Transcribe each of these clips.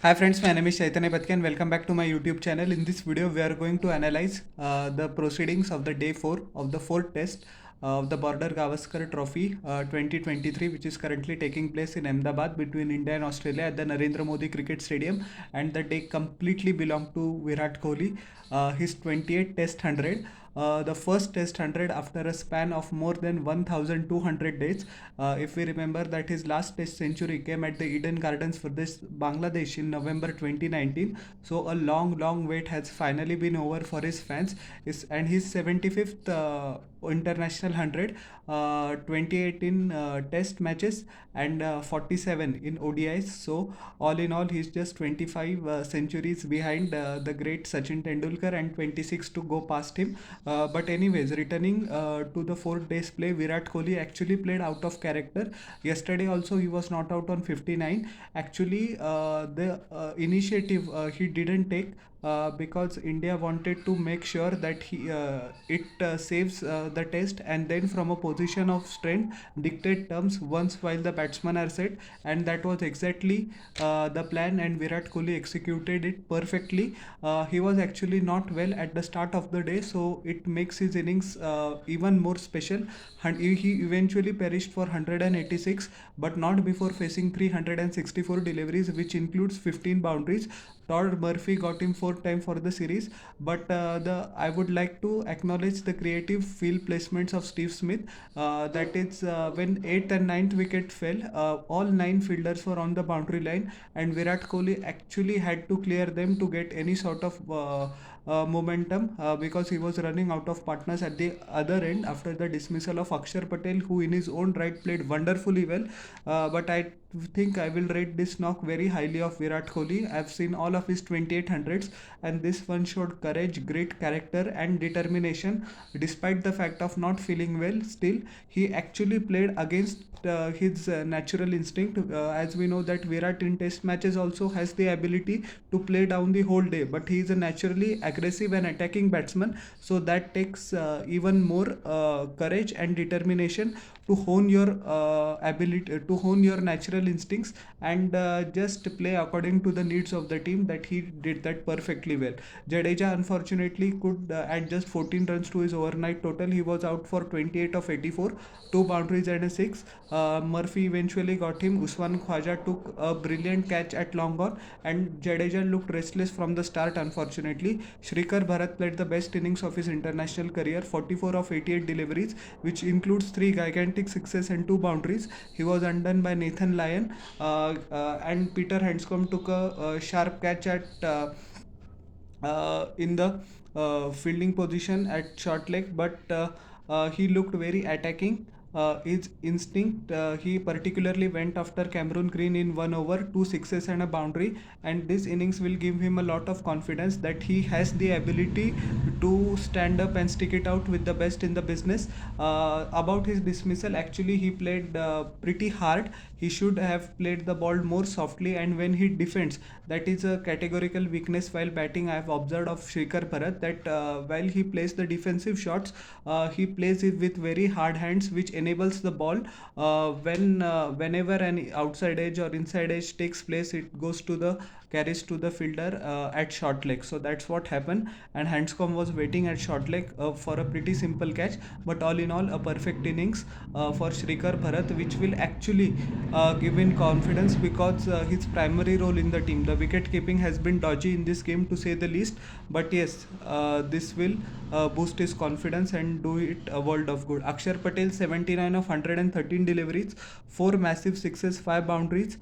Hi friends, my name is Chaitanya Patki and welcome back to my YouTube channel. In this video, we are going to analyze the proceedings of the day 4 of the fourth test of the Border Gavaskar Trophy 2023, which is currently taking place in Ahmedabad between India and Australia at the Narendra Modi Cricket Stadium. And the day completely belonged to Virat Kohli, his 28th Test 100. The first Test 100 after a span of more than 1200 days. If we remember that his last Test century came at the Eden Gardens for this Bangladesh in November 2019. So a long wait has finally been over for his fans. And his 75th international 100, 28 in Test matches and 47 in ODIs. So all in all, he's just 25 centuries behind the great Sachin Tendulkar and 26 to go past him. But anyways, returning to the 4 days play, Virat Kohli actually played out of character. Yesterday also he was not out on 59. Actually, the initiative he didn't take because India wanted to make sure that it saves the test, and then from a position of strength dictate terms once while the batsmen are set, and that was exactly the plan, and Virat Kohli executed it perfectly. He was actually not well at the start of the day, so it makes his innings even more special. And he eventually perished for 186, but not before facing 364 deliveries, which includes 15 boundaries. Todd Murphy got him fourth time for the series, but the I would like to acknowledge the creative field placements of Steve Smith. That is when eighth and ninth wicket fell, all nine fielders were on the boundary line, and Virat Kohli actually had to clear them to get any sort of momentum because he was running out of partners at the other end after the dismissal of Akshar Patel, who in his own right played wonderfully well. But I think I will rate this knock very highly of Virat Kohli. I've seen all of his 28 hundreds, and this one showed courage, great character, and determination. Despite the fact of not feeling well, still he actually played against his natural instinct. As we know that Virat in test matches also has the ability to play down the whole day, but he is a naturally aggressive and attacking batsman, so that takes even more courage and determination to hone your ability, to hone your natural instincts, and just play according to the needs of the team. That he did that perfectly well. Jadeja unfortunately could add just 14 runs to his overnight total. He was out for 28 of 84, two boundaries and a six. Murphy eventually got him. Usman Khwaja took a brilliant catch at long on, and Jadeja looked restless from the start, unfortunately. Shrikar Bharat played the best innings of his international career, 44 of 88 deliveries, which includes three gigantic sixes and two boundaries. He was undone by Nathan Lyon, and Peter Handscomb took a sharp catch at in the fielding position at short leg, but he looked very attacking. His instinct, he particularly went after Cameron Green in 1 over, two sixes and a boundary, and this innings will give him a lot of confidence that he has the ability to stand up and stick it out with the best in the business. About his dismissal, actually he played pretty hard. He should have played the ball more softly, and when he defends, that is a categorical weakness while batting. I have observed of Shrikar Bharat that while he plays the defensive shots, he plays it with very hard hands, which enables the ball whenever an outside edge or inside edge takes place, it goes to the carries to the fielder at short leg. So that's what happened, and Handscomb was waiting at short leg for a pretty simple catch. But all in all, a perfect innings for Shrikar Bharat, which will actually give him confidence, because his primary role in the team, the wicket keeping, has been dodgy in this game to say the least. But yes, this will boost his confidence and do it a world of good. Akshar Patel 79 of 113 deliveries, four massive sixes, five boundaries.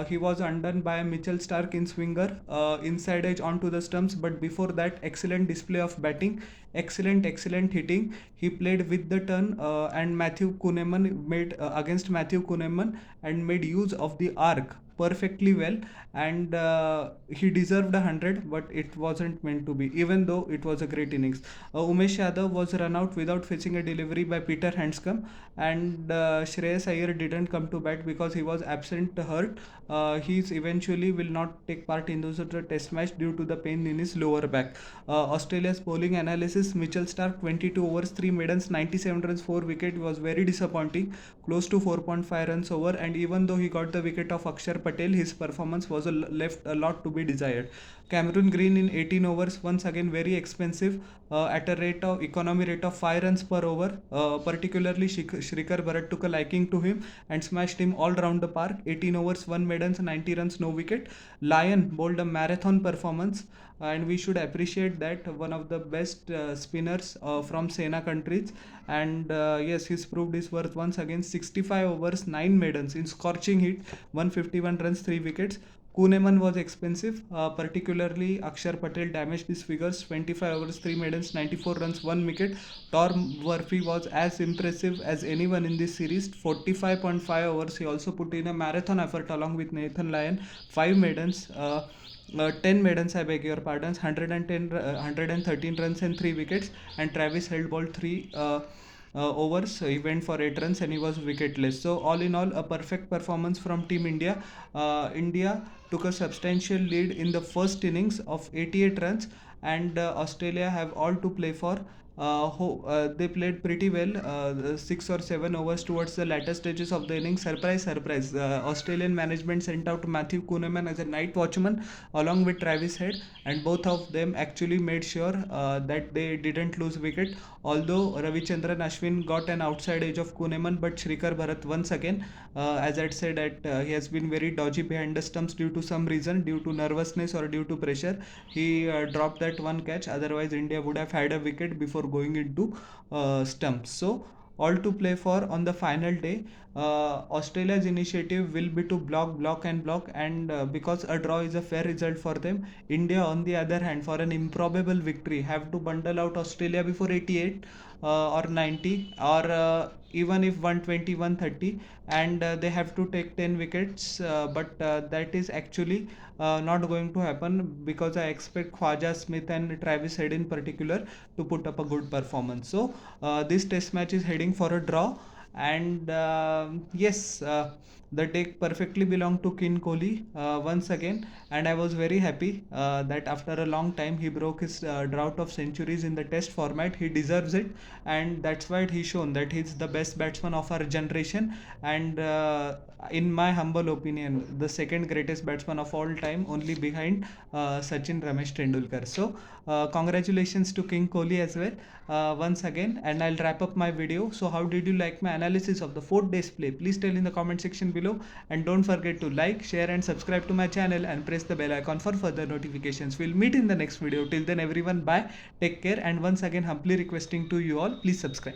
He was undone by Mitchell Stark in swinger, inside edge onto the stumps. But before that, excellent display of batting, excellent hitting. He played with the turn, and Matthew Kuhneman made against Matthew Kuhneman, and made use of the arc perfectly well, and he deserved 100, but it wasn't meant to be, even though it was a great innings. Umesh Yadav was run out without facing a delivery by Peter Handscomb, and Shreyas Iyer didn't come to bat because he was absent hurt. He eventually will not take part in those test match due to the pain in his lower back. Australia's bowling analysis: Mitchell Stark 22 overs 3 maidens 97 runs 4 wicket, was very disappointing, close to 4.5 runs over, and even though he got the wicket of Akshar Patel, his performance was left a lot to be desired. Cameron Green in 18 overs, once again very expensive, at a economy rate of 5 runs per over. Particularly Shrikar Bharat took a liking to him and smashed him all round the park. 18 overs, 1 maidens, 90 runs, no wicket. Lyon bowled a marathon performance, and we should appreciate that, one of the best spinners from Sena countries. And yes, he's proved his worth once again. 65 overs, 9 maidens in scorching heat, 151 runs, 3 wickets. Kuhneman was expensive, particularly Akshar Patel damaged his figures. 25 overs, 3 maidens, 94 runs, 1 wicket. Tom Murphy was as impressive as anyone in this series. 45.5 overs. He also put in a marathon effort along with Nathan Lyon. 5 maidens. 10 maidens, I beg your pardons, 113 runs and 3 wickets. And Travis held ball 3 overs. He went for 8 runs and he was wicketless. So, all in all, a perfect performance from Team India. India took a substantial lead in the first innings of 88 runs, and Australia have all to play for. They played pretty well, 6 or 7 overs towards the latter stages of the inning. Surprise, surprise. Australian management sent out Matthew Kuhneman as a night watchman along with Travis Head, and both of them actually made sure that they didn't lose wicket. Although Ravichandran Ashwin got an outside edge of Kuhneman, but Shrikar Bharat once again, as I said, that he has been very dodgy behind the stumps due to some reason, due to nervousness or due to pressure. He dropped that one catch. Otherwise, India would have had a wicket before going into stumps. So, all to play for on the final day. Australia's initiative will be to block, and block, and because a draw is a fair result for them, India, on the other hand, for an improbable victory, have to bundle out Australia before 88 or 90, or even if 120, 130, and they have to take 10 wickets. But that is actually not going to happen, because I expect Khwaja Smith and Travis Head in particular to put up a good performance. So this test match is heading for a draw, and yes, the take perfectly belonged to King Kohli once again, and I was very happy that after a long time he broke his drought of centuries in the test format. He deserves it, and that's why he's shown that he's the best batsman of our generation, and in my humble opinion, the second greatest batsman of all time, only behind Sachin Ramesh Tendulkar. So congratulations to King Kohli as well, once again, and I'll wrap up my video. So how did you like my analysis of the 4th day's play? Please tell in the comment section below, and don't forget to like, share and subscribe to my channel, and press the bell icon for further notifications. We'll meet in the next video. Till then, everyone, bye, take care, and once again humbly requesting to you all, please subscribe.